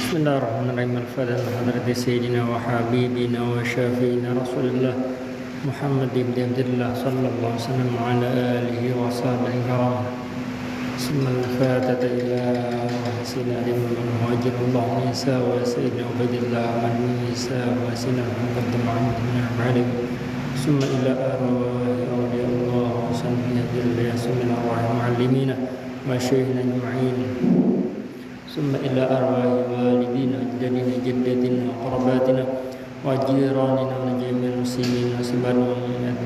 Bismillahirrahmanirrahim. Al-Fatihah hadrati sayyidina wa habibina wa syafiina Rasulullah Muhammad ibn Abdullah sallallahu alaihi wasallam wa ala alihi wa sahbihi karam. Bismillahirrahmanirrahim. Ila hasina liman muhajirullah Isa wa sayyidina Ubaidillah man Isa wa sayyidina Muhammad bin Abdullah. Summa ila arwahi awliyaullah wa sanbiyadil yasmin arwah muallimina wa syaihina ajma'in. ثم إلى أرواح والدينا وأجدادنا جداتنا وقرباتنا وجيراننا ونجميع المسلمين وسبحانه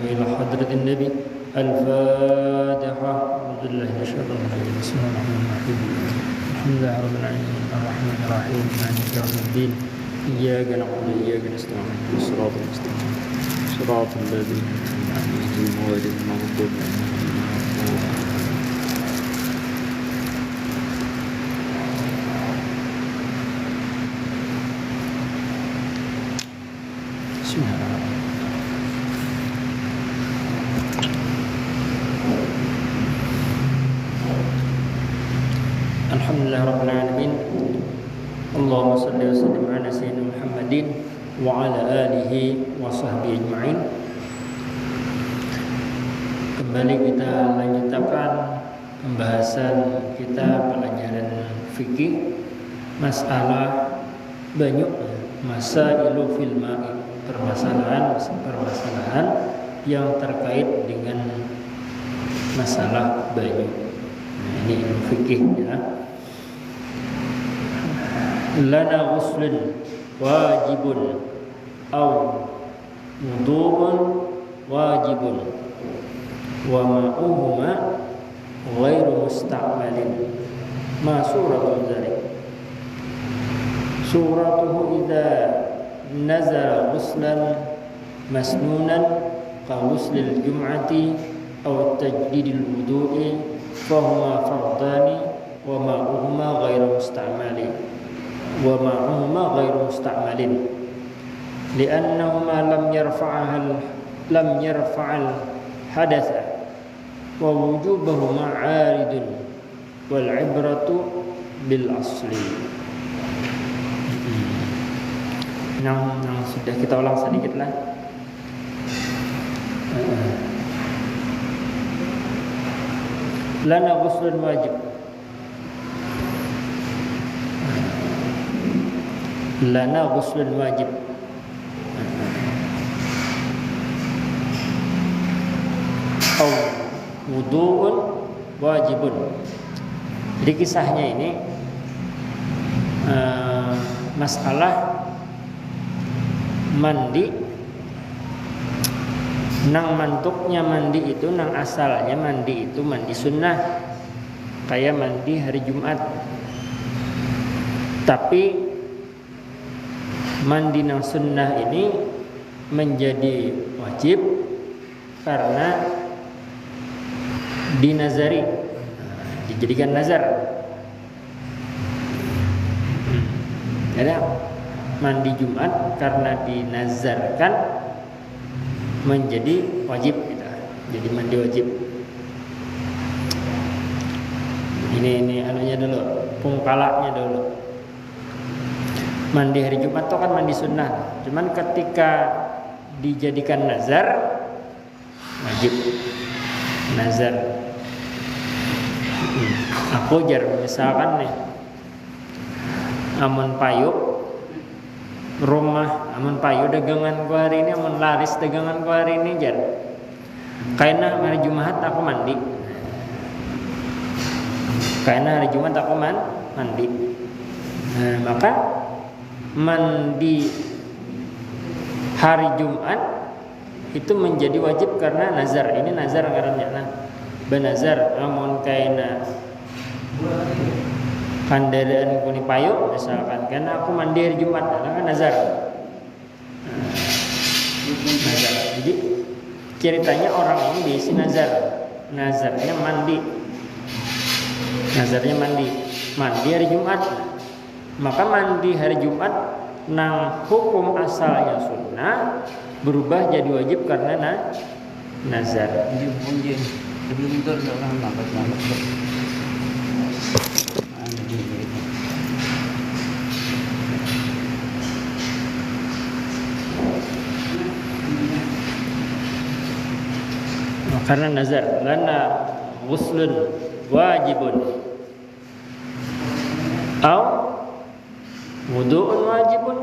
إلى حضرة النبي. الفاتحة. أعوذ بالله من الشيطان الرجيم. بسم الله الرحمن الرحيم. الحمد لله رب العالمين الرحمن الرحيم مالك يوم الدين. إياك نعبد وإياك نستعين صراط المستقيم صراط الذين أنعمت عليهم غير المغضوب عليهم. Alhamdulillah rabbil alamin. Allahumma shalli wa sallim ala sayyidina Muhammadin wa ala alihi wa sahbihi ajma'in. Kembali kita lanjutkan pembahasan kita pelajaran fikih masalah banyak masailu fil ma'i, permasalahan yang terkait dengan masalah banyu. Nah, ini ilmu fikih ya. Lana ghuslun wajibun aw wudu'un wajibun wa ma'uhuma ghairu musta'malin. Ma suratul dzalik? Suratuhu idza nazala ghuslan masnunan ka ghuslil jum'ati aw tajdidil wudu'i fahuma fardani wa ma'uhuma ghairu musta'malin li'annahuma lam yarfa'al hadatha wa wujubahuma 'aridun wal 'ibratu bil asli. Sudah kita ulang sedikit lah. Lana ghuslun wajib. Lana ghuslun wajib. Au wudu'un wajibun. Jadi kisahnya ini masalah mandi. Nang mantuknya mandi itu, nang asalnya mandi itu mandi sunnah, kayak mandi hari Jumat. Tapi mandi nang sunnah ini menjadi wajib karena dinazari, dijadikan nazar. Ada mandi Jumat karena dinazarkan menjadi wajib kita. Jadi mandi wajib. Ini anunya dulu, pungkalaknya dulu. Mandi hari Jumat itu kan mandi sunnah. Cuman ketika dijadikan nazar, wajib nazar. Aku jar misalkan nih, amun payuk rumah, amun payu dagangan ku hari ini, amun laris dagangan ku hari ini jar. Karena hari Jumat aku mandi. Karena hari Jumat aku mandi. Nah, maka mandi hari Jumat itu menjadi wajib karena nazar. Ini nazar ngarannya. Nah, benazar amun kaina kandaraan kuni payu misalkan, karena aku mandi hari Jumat, kan nazar. Nazar. Jadi ceritanya orang ini diisi nazarnya mandi. Nazarnya mandi hari Jumat. Maka mandi hari Jumat nang hukum asalnya sunnah berubah jadi wajib karena nazar. karena nazar, lana ghuslun wajibun au wudu'un wajibun.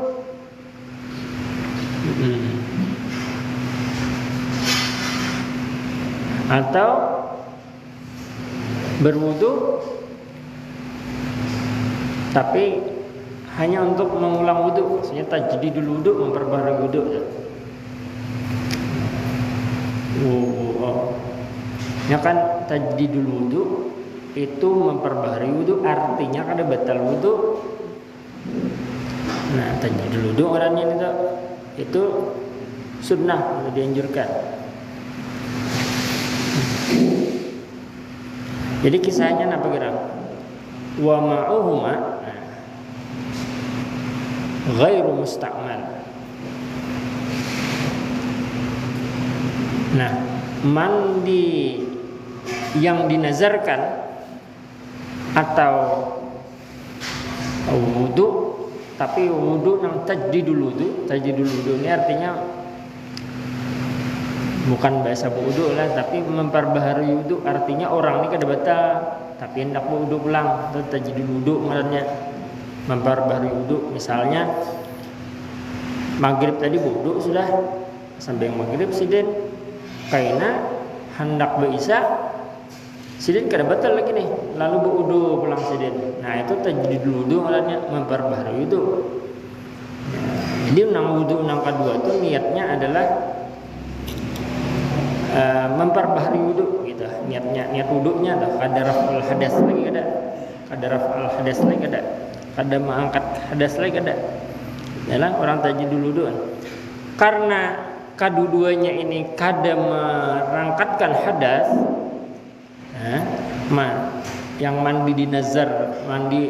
Atau berwudu tapi hanya untuk mengulang wudu, maksudnya tajdidul wudu, memperbarui wudu. Ya kan, tajdidul wudu itu memperbarui wudu, artinya kada batal wudu. Nah, tajdidul wudu orangnya itu sunnah, dianjurkan. Jadi kisahnya apa kira? Wa ma'uhuma ghairu musta'mal. Nah, mandi yang dinazarkan atau wudu, tapi wudu yang tajdidul wudu ini artinya bukan bahasa wudu lah, tapi memperbaharui wudu, artinya orang ini kada batal tapi hendak wudu ulang, itu tajdidul wudu maksudnya, memperbaharui wudu. Misalnya maghrib tadi wudu sudah sampai maghrib sidin kaina hendak beisa sidin kada batal lagi nih, lalu wudu pulang sidin. Nah, itu tajdidul wudu maksudnya, memperbaharui wudu. Jadi nang wudu nang kedua itu niatnya adalah memperbaharui wudu gitu. Niat wudunya tuh kada raf'ul hadas lagi kada. Kada raf'ul hadas lagi kada. Kada mengangkat hadas lagi kada. Yalah orang tajdidul wudu. Karena kedua-duanya ini kada merangkatkan hadas. Yang mandi di nazar,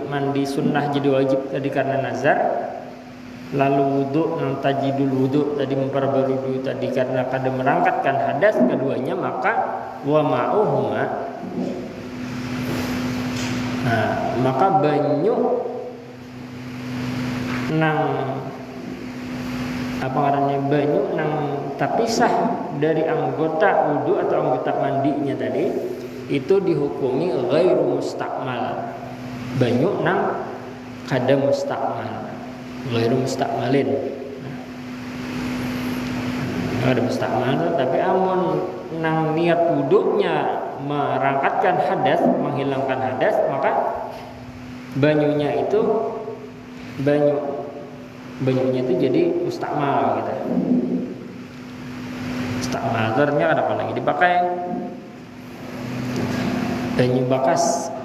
mandi sunnah jadi wajib tadi karena nazar. Lalu wudu yang tajdidul wudu tadi memperbarui wudu tadi karena kada merangkatkan hadas keduanya, maka wa ma'uhuma, maka banyu nang apa ngarannya, banyu nang tapisah dari anggota wudu atau anggota mandinya tadi itu dihukumi ghairu musta'mal. Banyu nang kada musta'mal, ghairu musta'malin. Ada musta'mal, tapi amun nang niat wudunya merangkatkan hadas, menghilangkan hadas, maka banyunya itu banyunya itu jadi musta'mal gitu. Musta'mal ternyata ada apa lagi dipakai? Banyu bakas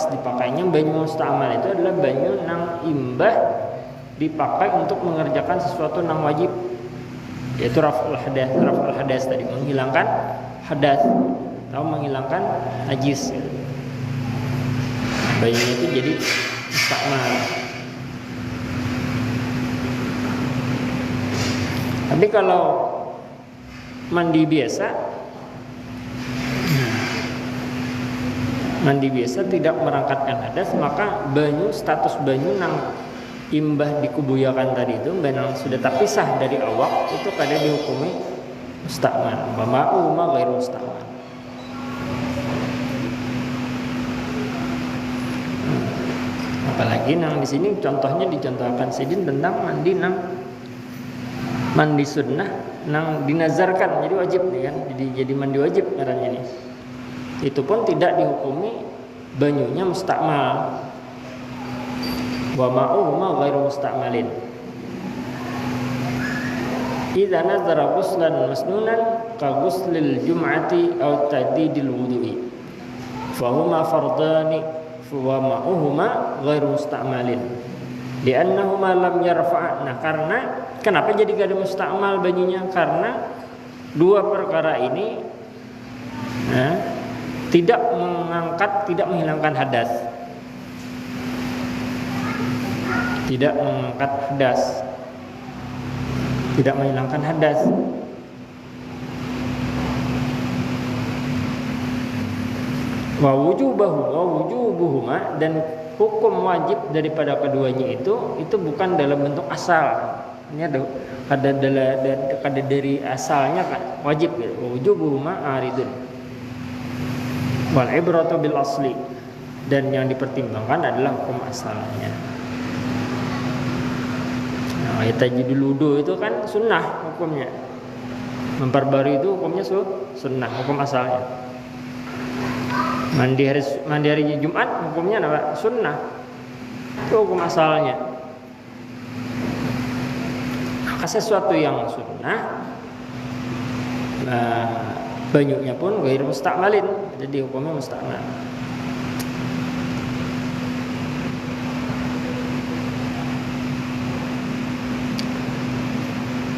dipakainya. Banyu musta'mal itu adalah banyu nang imbah dipakai untuk mengerjakan sesuatu nang wajib, yaitu raf'ul hadas tadi, menghilangkan hadas atau menghilangkan najis. Banyunya itu jadi musta'mal. Tapi kalau mandi biasa tidak merangkatkan hadas, maka status banyu nang imbah dikubuyakan tadi itu, benang sudah terpisah dari awak, itu kada dihukumi musta'mal. Ma'u ma ghairu musta'mal. Apalagi nang di sini contohnya dicontohkan sidin tentang mandi sunnah nang dinazarkan jadi wajib kan, jadi mandi wajib ngarannya ini. Itu pun tidak dihukumi banyunya musta'mal. Wa ma'uhuma ghairu musta'malin. Idza nazara ghuslan masnunan ka ghuslil jum'ati aw tajdidil wudu'i fa huma fardani wa ma'uhuma ghairu musta'malin li'annahuma lam yarfa'. Nah, karena kenapa jadi kada musta'mal banyunya? Karena dua perkara ini tidak menghilangkan hadas. Tidak mengangkat hadas, tidak menghilangkan hadas. Wa wujubuhuma, dan hukum wajib daripada keduanya itu bukan dalam bentuk asal. Ini ada dari asalnya kan wajib gitu. Wujubu ma'aridun. Wal ibratu bil asli. Dan yang dipertimbangkan adalah hukum asalnya. Nah, tajdidul wudu itu kan sunnah hukumnya. Memperbarui itu hukumnya sunnah, hukum asalnya. Mandi hari Jumat hukumnya apa? Sunnah. Itu hukum asalnya. Maka sesuatu yang sunnah, banyunya pun ghair mustakmalin, jadi hukumnya mustakmal.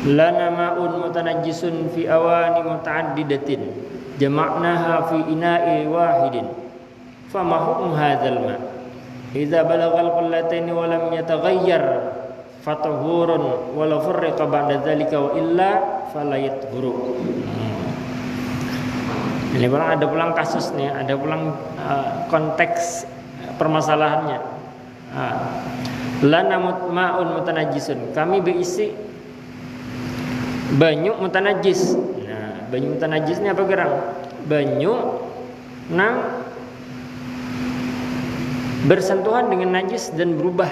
Lana ma'un mutanajjisun fi awani muta'addidatin jama'naha fi ina'i wahidin fama hukmu hadzal ma' idza balagha al-qullatayn wa lam yataghayyar fatahurun wa la farriqa ba'da dzalika wa illa fala yathuru. Ini ada pulang kasusnya, ada pulang konteks permasalahannya. Lana ma'un mutanajjisun, kami berisi banyu mutanajis. Nah, banyu mutanajis ini apa gerang? Banyu nang bersentuhan dengan najis dan berubah.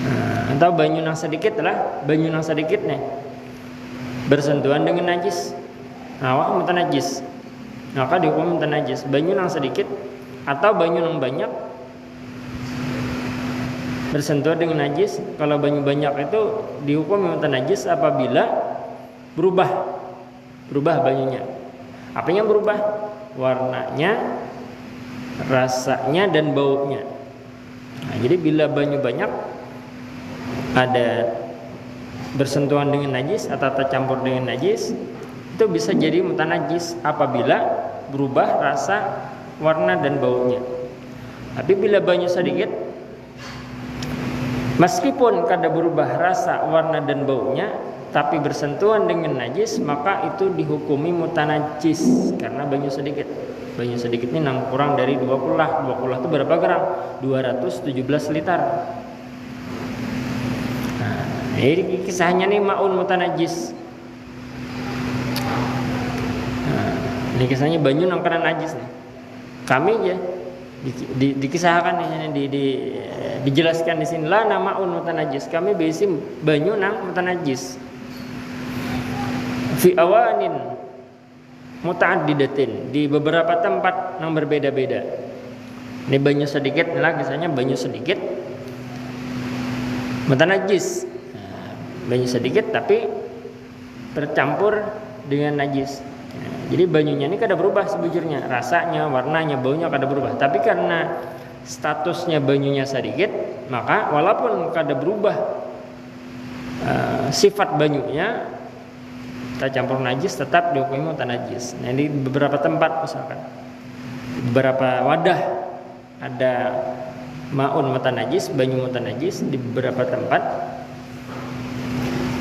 Nah, atau banyu nang sedikit lah, banyu nang sedikit nih bersentuhan dengan najis. Nah, wah mutanajis. Maka dihukum mutanajis. Banyu nang sedikit atau banyu nang banyak bersentuhan dengan najis. Kalau banyu banyak itu dihukum mutanajis apabila berubah banyunya. Apa yang berubah? Warnanya, rasanya, dan baunya. Nah, jadi bila banyu banyak ada bersentuhan dengan najis atau tercampur dengan najis, itu bisa jadi mutanajis apabila berubah rasa, warna, dan baunya. Tapi bila banyu sedikit, meskipun kada berubah rasa, warna, dan baunya, tapi bersentuhan dengan najis, maka itu dihukumi mutanajis karena banyu sedikit. Banyu sedikit ini kurang dari 2 kullah. 2 kullah itu berapa gram? 217 liter. Nah, ini kisahnya nih ma'un mutanajis. Nah, ini kisahnya banyu nang kena najis nih. Kami aja dikisahkan dijelaskan di sini la nama'un mutanajis, kami berisi banyu nang mutanajis fi awanin muta'addidatin, di beberapa tempat nang berbeda-beda. Ini banyu sedikit lah, kisahnya banyu sedikit mutanajis. Nah, banyu sedikit tapi bercampur dengan najis. Jadi banyunya ini kada berubah sebujurnya, rasanya, warnanya, baunya kada berubah. Tapi karena statusnya banyunya sedikit, maka walaupun kada berubah sifat banyunya, tercampur najis, tetap dihukumi mutanajis. Nah, di beberapa tempat misalkan, beberapa wadah ada ma'un mutanajis, banyu mutanajis di beberapa tempat.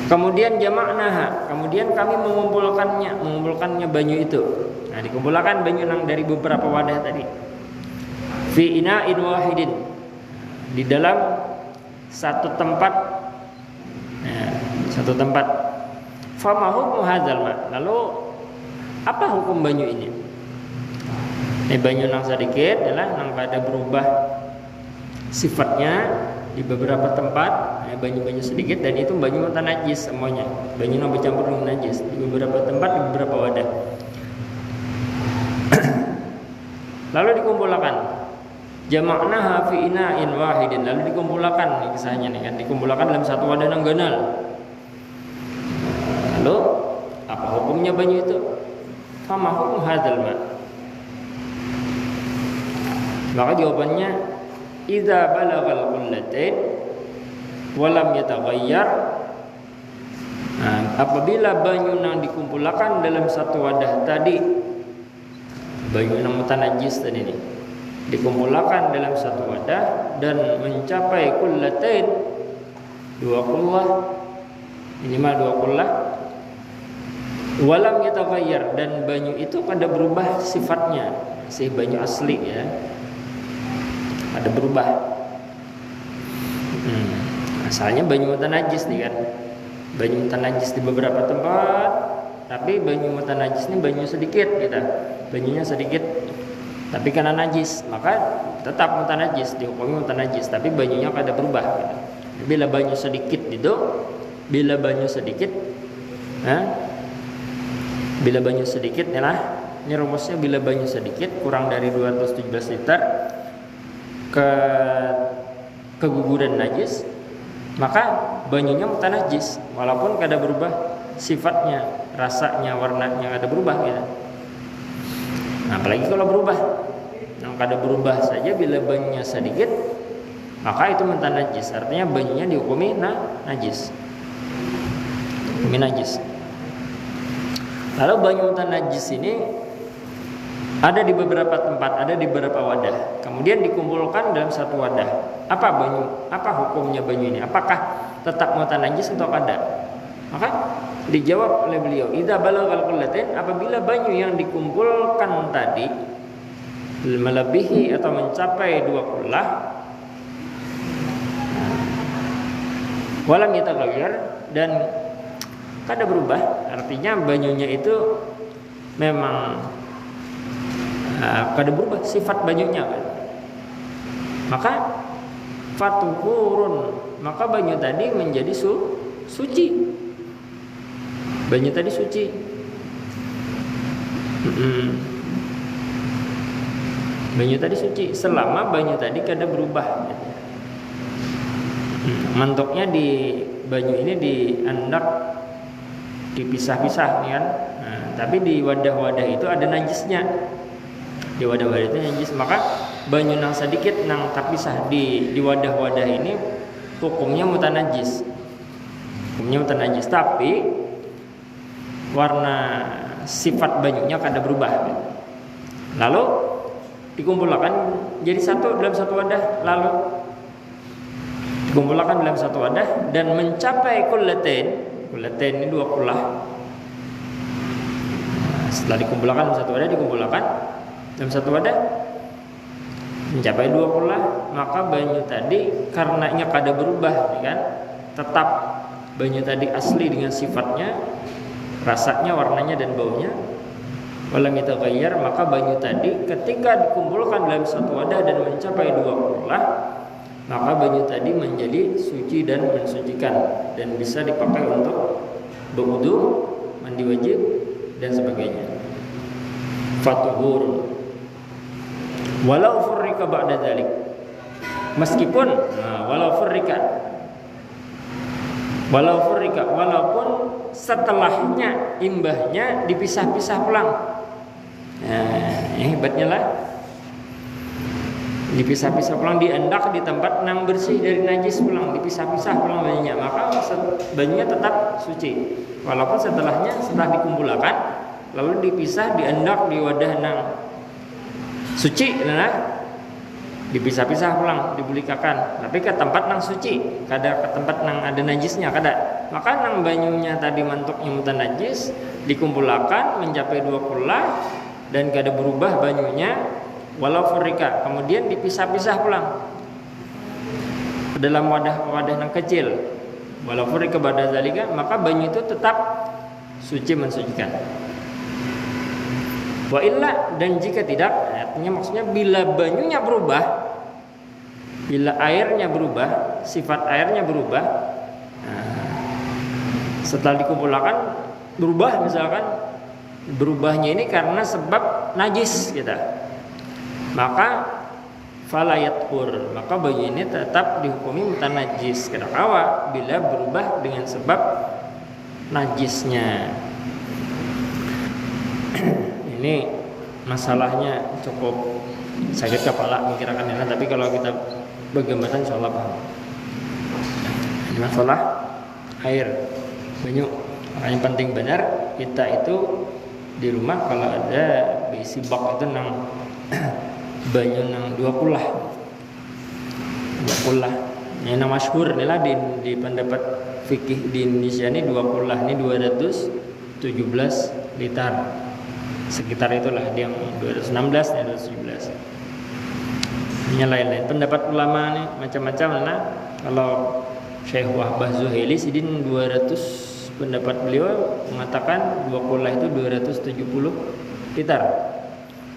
Kemudian jama'naha, kemudian kami mengumpulkannya banyu itu. Nah, dikumpulkan banyu nang dari beberapa wadah tadi. Fi ina'in wahidin, di dalam satu tempat. Nah, satu tempat. Fama hukmu hadzal ma', lalu apa hukum banyu ini? Ini banyu nang sedikit adalah nang pada berubah sifatnya di beberapa tempat, banyu-banyu sedikit, dan itu banyu mutanajis semuanya, banyu yang bercampur dengan najis di beberapa tempat, di beberapa wadah. Lalu dikumpulkan, jama'naha fi ina'in wahidin, lalu dikumpulkan, kisahnya nih kan, dikumpulkan dalam satu wadah nang ganal. Lalu apa hukumnya banyu itu? Fama hukmu hadzal ma'. Maka jawabannya, idza balagal qullatain wa lam yataghayyar. Nah, apabila banyu yang dikumpulkan dalam satu wadah tadi, banyu yang mutanajis tadi ini dikumpulkan dalam satu wadah dan mencapai qullatain, 2 kullah, minimal 2 kullah, wa lam yataghayyar, dan banyu itu kada berubah sifatnya, si banyu asli ya, ada berubah. Asalnya banyu mutanajis nih kan, banyu mutanajis di beberapa tempat, tapi banyu mutanajis ini banyu sedikit gitu, banyunya sedikit, tapi karena najis maka tetap mutanajis, dihukumi mutanajis, tapi banyunya kada berubah gitu. Bila banyu sedikit itu, bila banyu sedikit, bila banyu sedikit ini rumusnya, bila banyu sedikit kurang dari 217 liter keguguran najis, maka banyunya mutanajis walaupun kada berubah sifatnya, rasanya, warnanya kada berubah gitu. Nah, apalagi kalau berubah, yang kada berubah saja bila banyunya sedikit, maka itu mutanajis, artinya banyunya dihukumi najis, hukumi najis. Lalu banyu mutanajis ini ada di beberapa tempat, ada di beberapa wadah, kemudian dikumpulkan dalam satu wadah. Apa hukumnya banyu ini? Apakah tetap mutanajis atau kada? Maka dijawab oleh beliau, idza balagal qullatain, apabila banyu yang dikumpulkan tadi melebihi atau mencapai 2 qullah, walam yataghayyar, dan kada berubah, artinya banyunya itu memang kada berubah sifat banyunya kan. Maka fatuhurun, maka banyu tadi menjadi suci. Banyu tadi suci. Banyu tadi suci selama banyu tadi kada berubah. Mantoknya di banyu ini diandak dipisah-pisah nih kan. Nah, tapi di wadah-wadah itu ada najisnya. Di wadah-wadah itu najis, maka banyu nang sedikit nang terpisah di wadah-wadah ini hukumnya mutanajis. Hukumnya mutanajis, tapi warna sifat banyunya kada berubah. Lalu dikumpulkan jadi satu dalam satu wadah, lalu dikumpulkan dalam satu wadah dan mencapai qullatain. Qullatain ini 2 qullah. Setelah dikumpulkan dalam satu wadah, dikumpulkan dalam satu wadah mencapai 2 qullah, maka banyu tadi karenanya kada berubah kan, tetap banyu tadi asli dengan sifatnya, rasanya, warnanya dan baunya. Walam yataghayyar, maka banyu tadi ketika dikumpulkan dalam satu wadah dan mencapai 2 qullah, maka banyu tadi menjadi suci dan mensucikan dan bisa dipakai untuk berwudu, mandi wajib dan sebagainya. Fatuhur walau furrika ba'da dzalik, meskipun walaupun setelahnya imbahnya dipisah-pisah pulang. Hebatnya lah, dipisah-pisah pulang, diendak di tempat nang bersih dari najis pulang, dipisah-pisah pulang banyunya, maka banyunya tetap suci walaupun setelah dikumpulkan lalu dipisah, diendak di wadah nang suci, dipisah-pisah pulang, dibulikakan, tapi ke tempat nang suci, kada ke tempat nang ada najisnya, kada. Maka nang banyunya tadi mantuknya mutanajis dikumpulkan mencapai 2 qullah dan kada berubah banyunya, walau furrika, kemudian dipisah-pisah pulang dalam wadah-wadah yang kecil, walau furrika ba'da zalika, maka banyu itu tetap suci, mensucikan. Wa illa, dan jika tidak, artinya maksudnya bila banyunya berubah, bila airnya berubah, sifat airnya berubah, setelah dikumpulkan berubah, misalkan berubahnya ini karena sebab najis kita, maka falayathur, maka banyu ini tetap dihukumi mutanajis, kedakawa bila berubah dengan sebab najisnya. Ini masalahnya cukup sakit kepala mengkirakan ini, tapi kalau kita bergambaran insyaallah paham. Ini masalah air, banyu. Makanya penting benar kita itu di rumah kalau ada besi bak itu nang banyu nang 2 qullah. 2 qullah. Ini nama masyhur inilah di pendapat fikih di Indonesia ini 2 qullah ini 217 liter. Sekitar itulah, dia 216 ya 217. Ini lain-lain pendapat ulama nih macam-macam. Nah, kalau Syekh Wahbah Zuhaili Sidin 200, pendapat beliau mengatakan dua kullah itu 270 liter.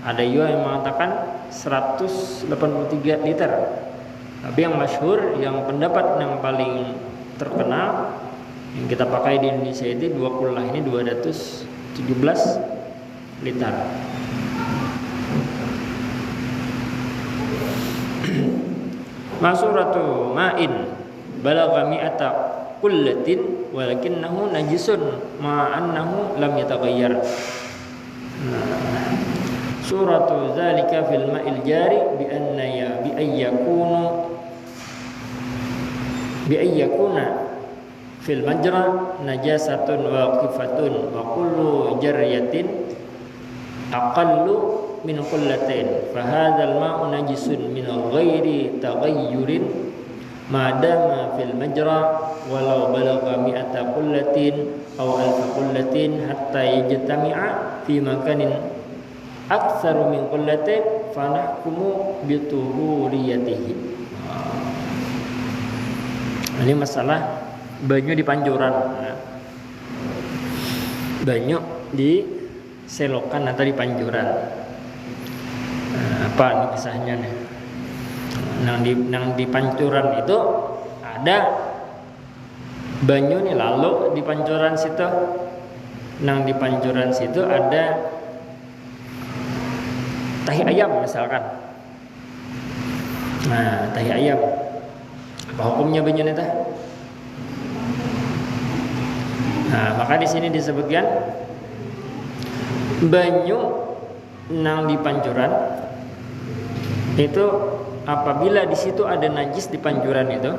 Ada juga yang mengatakan 183 liter. Tapi yang masyhur, yang pendapat yang paling terkenal yang kita pakai di Indonesia itu dua kullah ini 217 liter. Masuratu ma'in balagha mi'ata kullatin walakinnahu najisun ma'annahu lam yataghayyar. Suratu zalika fil ma'il jari bi anna ya bi ayyakuna fil majra najasatun waqifatun wa kullu jaryatin aqallu min qullatain fa hadzal ma'u najisun min ghairi taghayyurin ma dama fil majra walau balagha mi'ata qullatin aw alfa qullatin hatta yajtami'a fi makanin aktsaru min qullatin fa nahkumu bi tuhuriyatihi. Ini masalah banyu di pancuran. Banyu di selokan atau di pancuran. Apa nih kisahnya nih? Nang di pancuran itu ada banyu nih, lalu di pancuran situ, nang di pancuran situ ada tahi ayam misalkan. Nah, tahi ayam. Apa hukumnya banyu itu? Nah, maka di sini disebutkan banyu nang di pancuran itu apabila di situ ada najis di pancuran itu,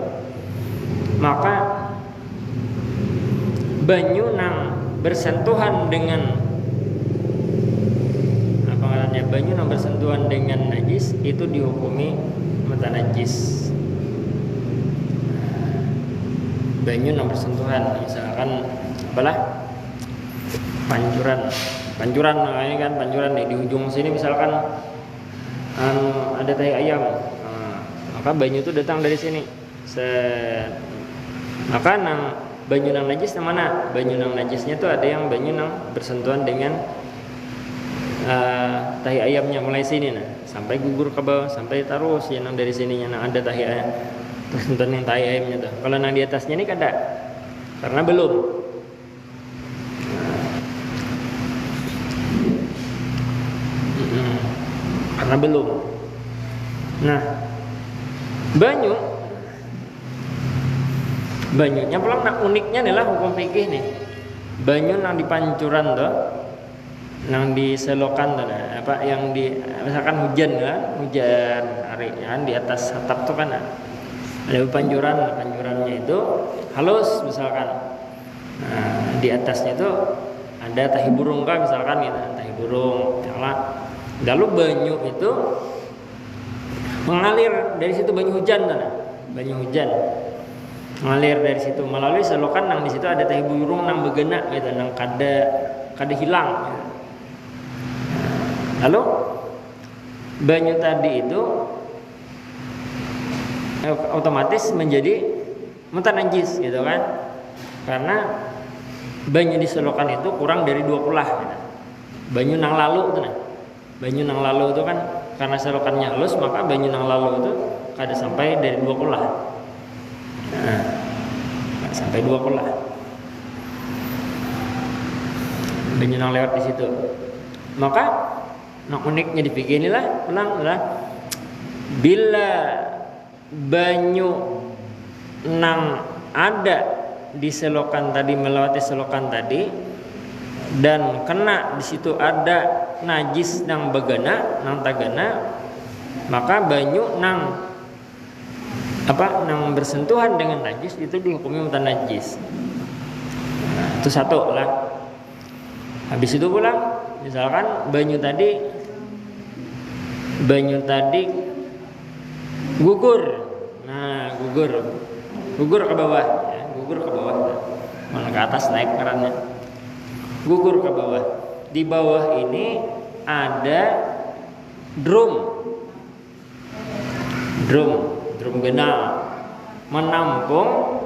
maka banyu nang bersentuhan dengan banyu yang bersentuhan dengan najis itu dihukumi mutanajjis. Banyu yang bersentuhan, misalkan apalah pancuran ini kan pancuran di ujung sini misalkan ada tahi ayam, maka banyu itu datang dari sini. Maka banyu nang najis yang mana? Banyu nang najisnya itu ada yang banyu nang bersentuhan dengan tahi ayamnya mulai sini sampai gugur ke bawah, sampai terus yang dari sininya ada tahi ayam terus nonton yang tahi ayamnya tuh. Kalau nang di atasnya ini kada, karena belum. Karena belum. Nah, banyunya pulang uniknya adalah hukum fikih nih. Banyu nang di pancuran tuh, nang di selokan tuh, apa yang di misalkan hujan hari kan di atas atap tuh kan ada pancurannya itu halus misalkan. Nah, di atasnya itu ada tahi burung kan misalkan gitu, tahi burung nyala. Lalu banyu itu mengalir dari situ, banyu hujan mengalir dari situ melalui selokan nang di situ ada tahi burung nang begena gitu, nang kada hilang gitu. Lalu banyu tadi itu otomatis menjadi mutanajjis gitu kan, karena banyu di selokan itu kurang dari 2 kulah gitu. Banyu nang lalu itu kan karena selokannya halus, maka banyu nang lalu itu kada sampai dari 2 kulah. Nah, sampai 2 kulah banyu nang lewat di situ. Maka uniknya dipikir inilah bila banyu nang ada di selokan tadi, melewati selokan tadi, dan kena di situ ada najis nang begana nang tagana, maka banyu nang bersentuhan dengan najis itu dihukumi mutanajjis. Nah, itu satu lah. Habis itu pulang misalkan banyu tadi gugur. Nah, gugur ke bawah ya, mana ke atas naik kerannya. Gugur ke bawah. Di bawah ini ada drum genal menampung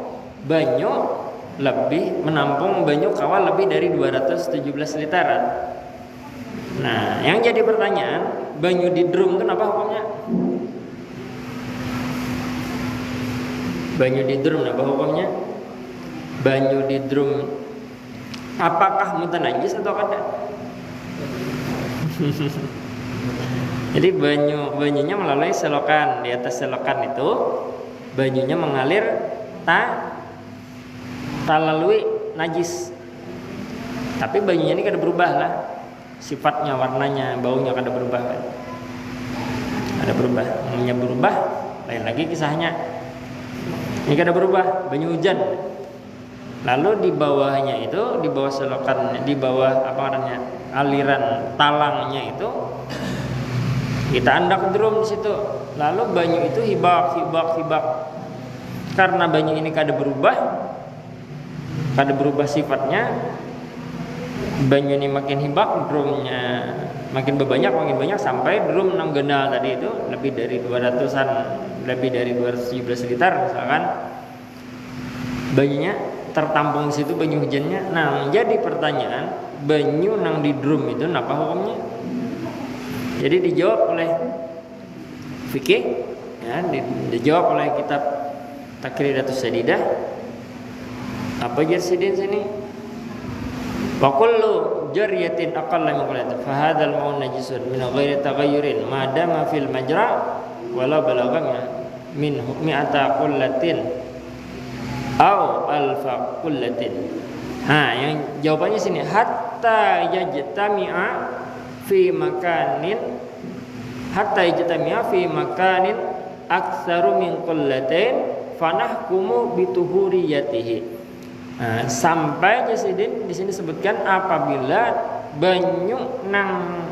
banyu lebih menampung banyu kawah lebih dari 217 literan. Nah, yang jadi pertanyaan, banyu di drum itu apa hukumnya? Banyu di drum apa hukumnya? Banyu di drum apakah mutanajis atau kada? Jadi banyunya melalui selokan, di atas selokan itu banyunya mengalir tak lalui najis. Tapi banyunya ini kada berubah lah, sifatnya, warnanya, baunya kada berubah kan? Ada berubah, banyunya berubah, lain lagi kisahnya. Ini kada berubah, banyu hujan. Lalu di bawahnya itu, di bawah selokan, di bawah apa namanya, aliran talangnya itu kita andak drum di situ. Lalu banyu itu hibak. Karena banyu ini kada berubah sifatnya. Banyu ini makin hibak, drumnya makin banyak sampai drum 6 gendal tadi itu lebih dari 200-an, lebih dari 217 liter misalkan. Banyunya tertampung di situ, banyu hujannya. Nah, jadi pertanyaan, banyu nang di drum itu apa hukumnya? Jadi dijawab oleh fikih, ya, dijawab oleh kitab Takriratus Sadidah. Apa jarsidin sini? Wa kullu jariyatin aqalla min qulatin fa hadzal ma'un najisun min ghairi taghayyurin ma dama fil majra wala balagha min hukmi ata qullatin au alfa qullatin. Yang jawabannya sini, hatta yajtami'a fi makanin aktsaru min qullatin fanahkumu bituhuriyatihi. Sampai jasidin di sini sebutkan apabila banyu nang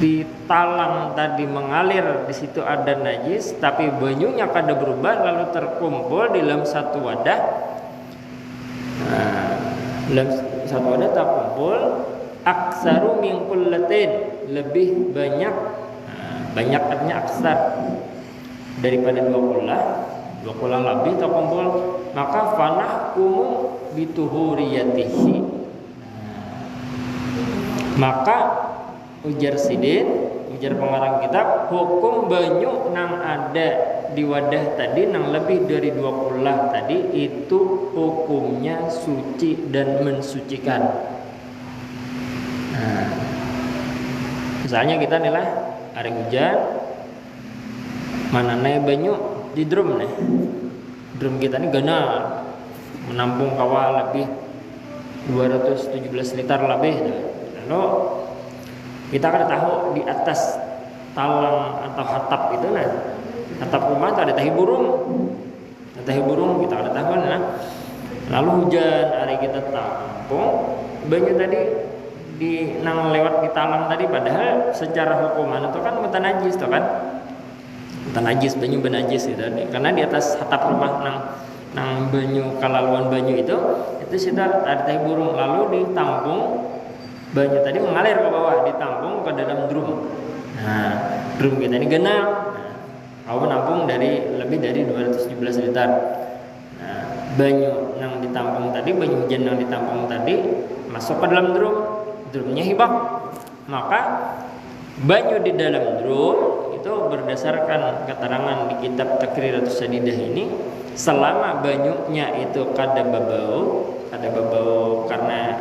di talang tadi mengalir, di situ ada najis tapi banyunya kada berubah lalu terkumpul di dalam satu wadah. Dalam satu wadah terkumpul aksaru min qullatin, lebih banyak. Banyak artinya aksar daripada 2 kula lebih terkumpul, maka fanahkumu bituhuriyatihi. Maka ujar pengarang kitab, hukum banyu nang ada di wadah tadi nang lebih dari 2 kula tadi itu hukumnya suci dan mensucikan. Misalnya kita nih lah hari hujan, mana nih banyu di drum nih. Drum kita ini ganal menampung kawah lebih 217 liter lebih. Lalu kita kan tahu di atas talang atau hatap itu nah, hatap rumah itu ada tahi burung. Kita ada tahu nah. Lalu hujan hari kita tampung banyu tadi di nang lewat di talang tadi, padahal secara hukuman itu kan mutanajis tuh kan. Mutanajis, banyu benajis gitu. Karena di atas hatap rumah nang banyu kalaluan banyu itu sudah ada tahi burung, lalu ditampung banyu tadi mengalir ke bawah, ditampung ke dalam drum. Nah, drum kita ini genap. Kau menampung lebih dari 217 liter. Nah, banyu yang ditampung tadi, banyu hujan yang ditampung tadi masuk ke dalam drum. Drumnya hibak. Maka banyu di dalam drum itu berdasarkan keterangan di kitab Takriratus Sadidah ini, selama banyunya itu kada bebau karena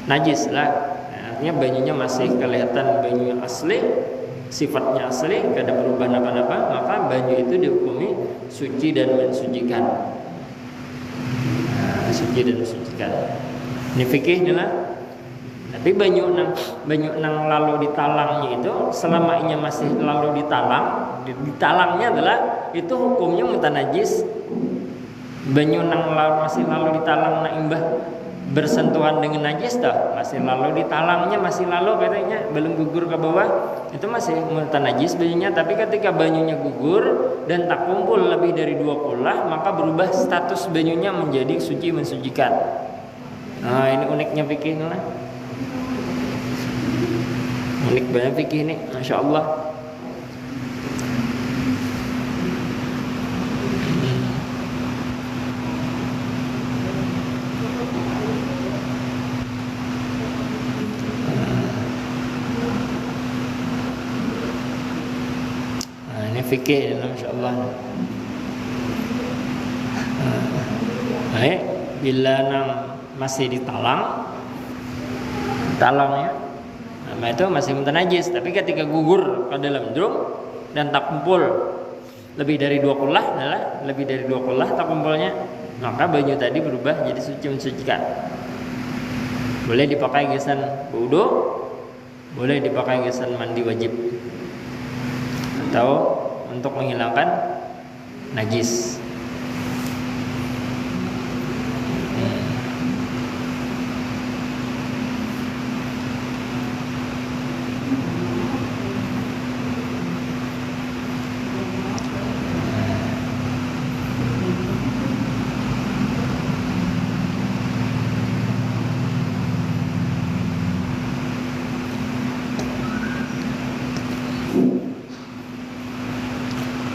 najis lah. Artinya banyunya masih kelihatan banyu asli, sifatnya asli, kada berubah apa-apa, maka banyu itu dihukumi suci dan mensucikan. Suci dan mensucikan. Ini fikihnya lah. Tapi banyu nang lalu di talangnya itu, selama ini masih lalu di talangnya adalah itu hukumnya mutanajis. Banyu nang masih lalu di talang na imbah bersentuhan dengan najis dah, masih lalu di talangnya, masih lalu katanya belum gugur ke bawah, itu masih mutanajis banyunya. Tapi ketika banyunya gugur dan tak kumpul lebih dari 2 kula, maka berubah status banyunya menjadi suci mensucikan. Nah, ini uniknya fikih lah. Unik banget fikih ini, Masya Allah. fikih insyaallah. Bila nang masih ditalang ya, nah itu masih najis. Tapi ketika gugur ke dalam drum dan tak kumpul lebih dari 2 kullah, lebih dari 2 kullah tak kumpulnya, maka baju tadi berubah jadi suci mensucikan. Boleh dipakai gesan wudu, boleh dipakai gesan mandi wajib, atau untuk menghilangkan najis.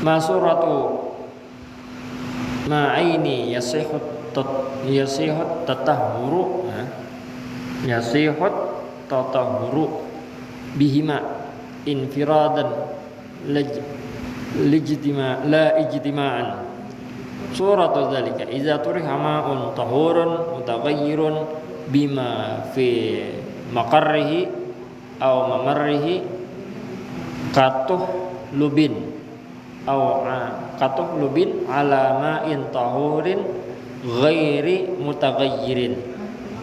Masuratu ma'aini yasihut tatahuru bihima infiradan la ijtima'an. Suratu dzalika idza turiha ma'un tahurun mutaghayyirun bima fi maqarrihi aw mamarrihi katuh lubin ala ma'in tahurin ghairi mutaghayyirin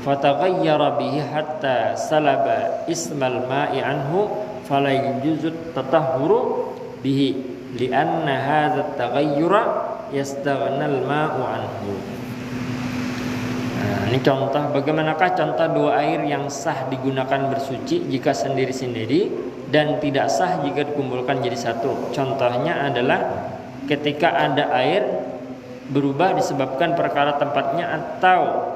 fataghayyara bihi hatta salaba ismal ma'i anhu fala yujuzut tatahhuru bihi lianna hadza taghayyura yastaghnal ma'u anhu. Ini contoh bagaimanakah contoh 2 air yang sah digunakan bersuci jika sendiri-sendiri dan tidak sah jika dikumpulkan jadi satu. Contohnya adalah ketika ada air berubah disebabkan perkara tempatnya atau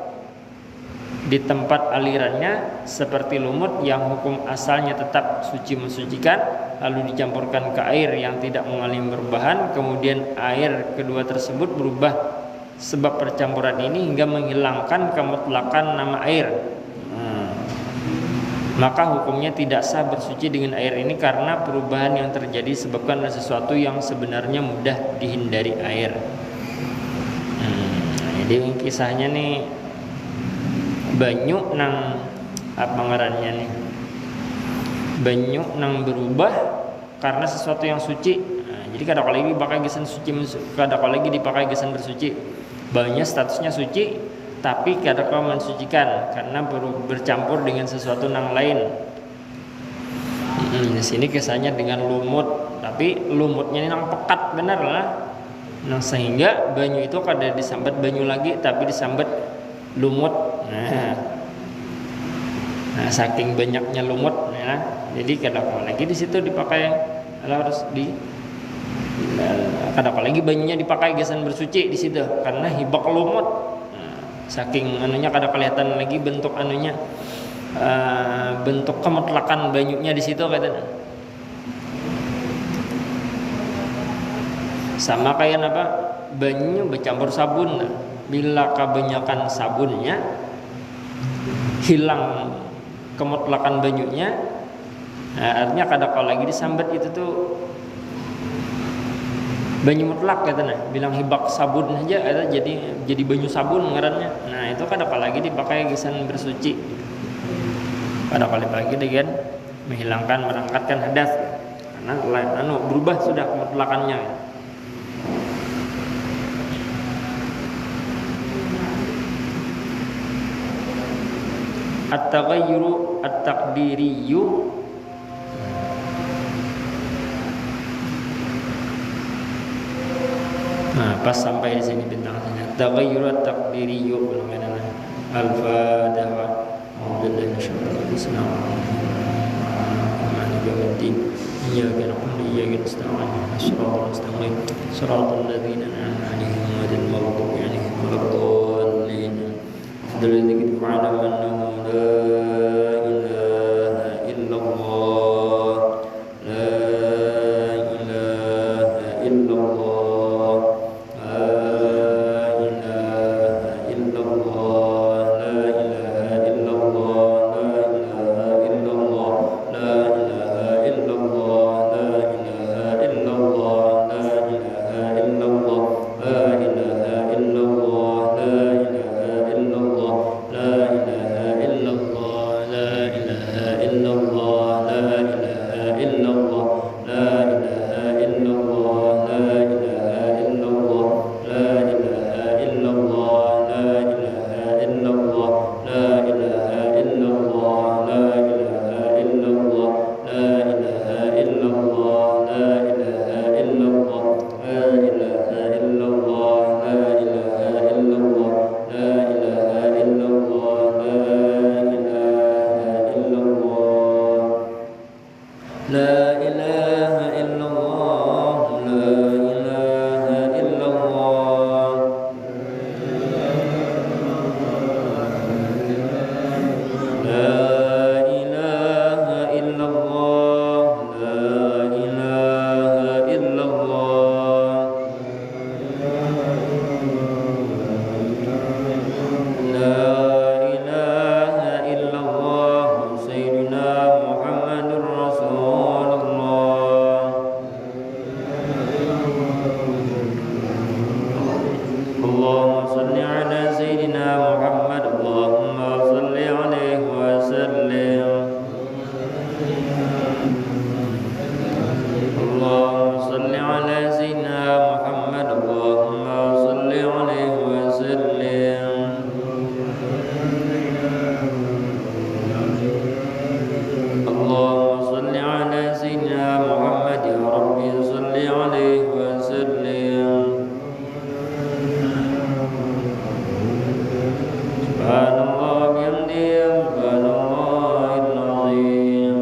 di tempat alirannya, seperti lumut yang hukum asalnya tetap suci mensucikan lalu dicampurkan ke air yang tidak mengalami perubahan, kemudian air kedua tersebut berubah sebab percampuran ini hingga menghilangkan kemutlakan nama air, maka hukumnya tidak sah bersuci dengan air ini karena perubahan yang terjadi disebabkan oleh sesuatu yang sebenarnya mudah dihindari air. Jadi kisahnya nih banyu nang apa ngarannya nih, banyu nang berubah karena sesuatu yang suci. Jadi kadang-kadang lagi dipakai gesan suci, kadang-kadang lagi dipakai gesan bersuci. Banyunya statusnya suci, tapi kadang-kadang mensucikan karena bercampur dengan sesuatu nang lain. Di sini kisahnya dengan lumut, tapi lumutnya ini nang pekat bener lah. Nah sehingga banyu itu kada disambat banyu lagi, tapi disambat lumut. Nah saking banyaknya lumut, jadi kadang-kadang lagi di situ dipakai harus kadang-kadang lagi banyunya dipakai gesan bersuci di situ karena hibak lumut. Saking anunya kada kelihatan lagi bentuk anunya, bentuk kemutlakan banyunya di situ katanya. Sama kayak apa? Banyu bercampur sabun. Bila kebanyakan sabunnya hilang kemutlakan banyunya, artinya kadang-kadang lagi disambat itu tuh banyu mutlak katanya, bilang hibak sabun aja ada jadi banyu sabun ngarannya. Nah itu kadang-kadang lagi dipakai gesan bersuci, kadang-kadang lagi dengan menghilangkan merangkatkan hadas karena berubah sudah kemutlakannya. At-taghayyuru at-taqdiriyyu pas sampai di sini bintangnya taghayyur at-taqdiriyyu bilangana al-fatiha billahi minasyaitonir rajim yaumiddin iyyaka na'budu wa iyyaka nasta'in shiratal mustaqim shiratal ladzina an'amta 'alaihim ghairil maghdubi 'alaihim waladdallin dzikru 'ala annahu la ilaha illallah la ilaha illallah la على سيدنا محمد اللهم صل عليه وسلم. اللهم صل على سيدنا محمد يا ربي صل عليه وسلم. سبحان الله بحمده سبحان الله العظيم.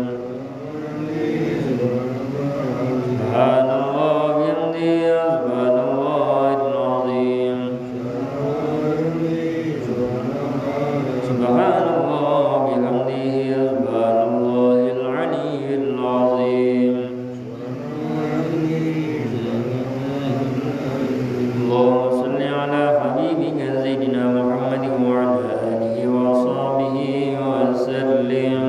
سبحان الله بحمده سبحان الله العظيم. سبحان الله بحمده سبحان الله العلي العظيم. اللهم صل على حبيبك سيدنا محمد وعلى آله وصحبه وسلم.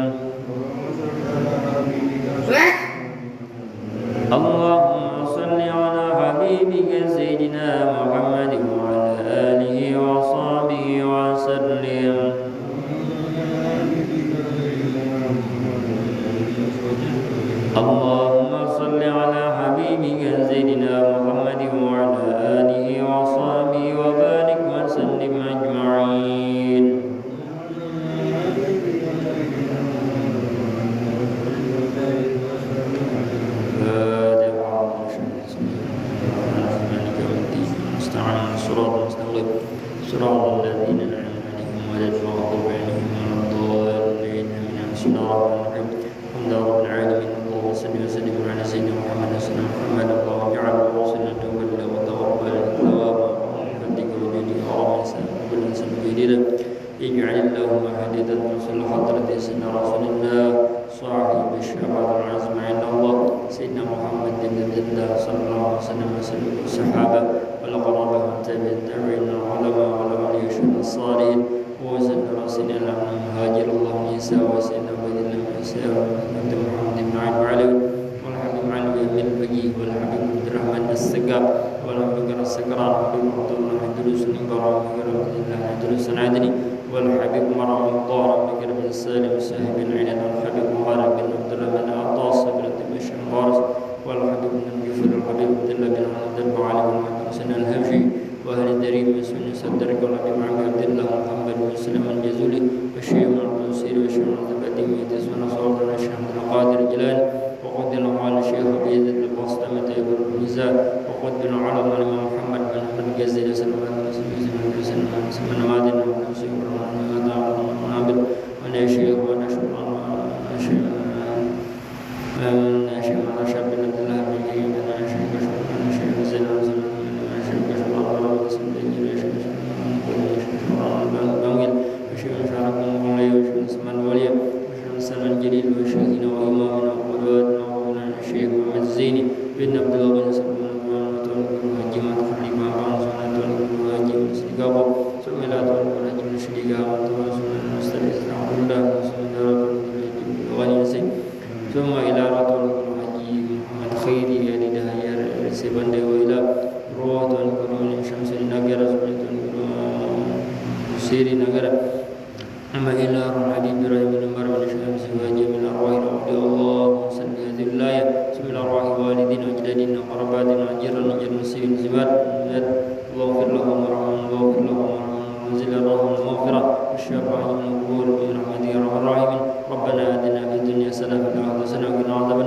اللهم صل على حبيبك سيدنا محمد وعلى آله وصحبه وسلم. اللهم صل على حبيبك سيدنا محمد وعلى آله وصحبه وبارك وسلم أجمعين. صراط الذين أنعمت عليهم غير المغضوب عليهم ولا الضالين آمين. بسم الله الرحمن الرحيم. الحمد لله رب العالمين. اللهم صل وسلم على سيدنا محمد وسلم محمد اللهم اجعله وصلة وبلغ وتوفى الثواب وفدك وجودك ورحمة كل إنسان بيدنا. اجعل اللهم حديدا وصل حضرة سيدنا رسول الله صاحب الشفاعة العظمى عند الله سيدنا محمد بن عبد الله صلى الله عليه وسلم وسلم الصحابة والقرابة والتابعين التابعين والعلماء والأولياء الصالحين وسلم رسولنا المهاجر اللهم عيسى وسيدنا عبد الله عيسى وعبد محمد بن علي والحبيب علي بن الفقيه والحبيب عبد الرحمن السقاف والحبيب السكران والحبيب عبد الله الدروس الإبراهيم وعبد الله الدروس العدني والحبيب مرام الطار بن السالم صاحب العناد والحبيب مبارك بن عبد الله بن عطاس بن بشر الوارث والحبيب بن الجفر الحبيب عبد الله بن محمد البعالي بن حسن الهبشي وأهل الدريم مسلم صدرك والحبيب عبد الله محمد بن سليم الجزولي والشيخ عبد الوسيل والشيخ عبد البديع ويتسون صوت الشيخ عبد القادر الجيلاني وقد على الشيخ بيد البسطامة بن الميزان وقد على الإمام محمد بن أحمد الجزيري سلمان بن سلمان مادن بن سيف ونابل ونشيخ ونشكر ونشيخ ونشيخ بن عبد الله بن أيوب ونشيخ ونشيخ زين ونشيخ ونشيخ سلمان جليل وشيخنا وإمامنا وقدوتنا ومولانا الشيخ محمد الزيني بن عبد الله بن سلمان وهجمة خليفة وعنصرنا وهجم استقامة سميلات وهجم الشريقة وتواصل المستلزم عبد الله وغني نسي ثم إلى راتون الحجي محمد خيري يعني دهير سبند وإلى روح ونقولون شمس النجار سبحانه سيري نجار أما إلى روح حبيب إبراهيم بن عمر بن شمس وجميع من أرواح الأولياء اللهم صل هذه الآية بسم الله أرواح والدينا وأجدادنا وقراباتنا وجيراننا وجيران المسلمين زمات اللهم اغفر لهم وارحمهم واغفر لهم وارحمهم وانزل لهم المغفرة والشفاعة من القبور برحمتك يا أرحم الراحمين. ربنا آتنا في الدنيا حسنة وفي الآخرة حسنة وقنا عذاب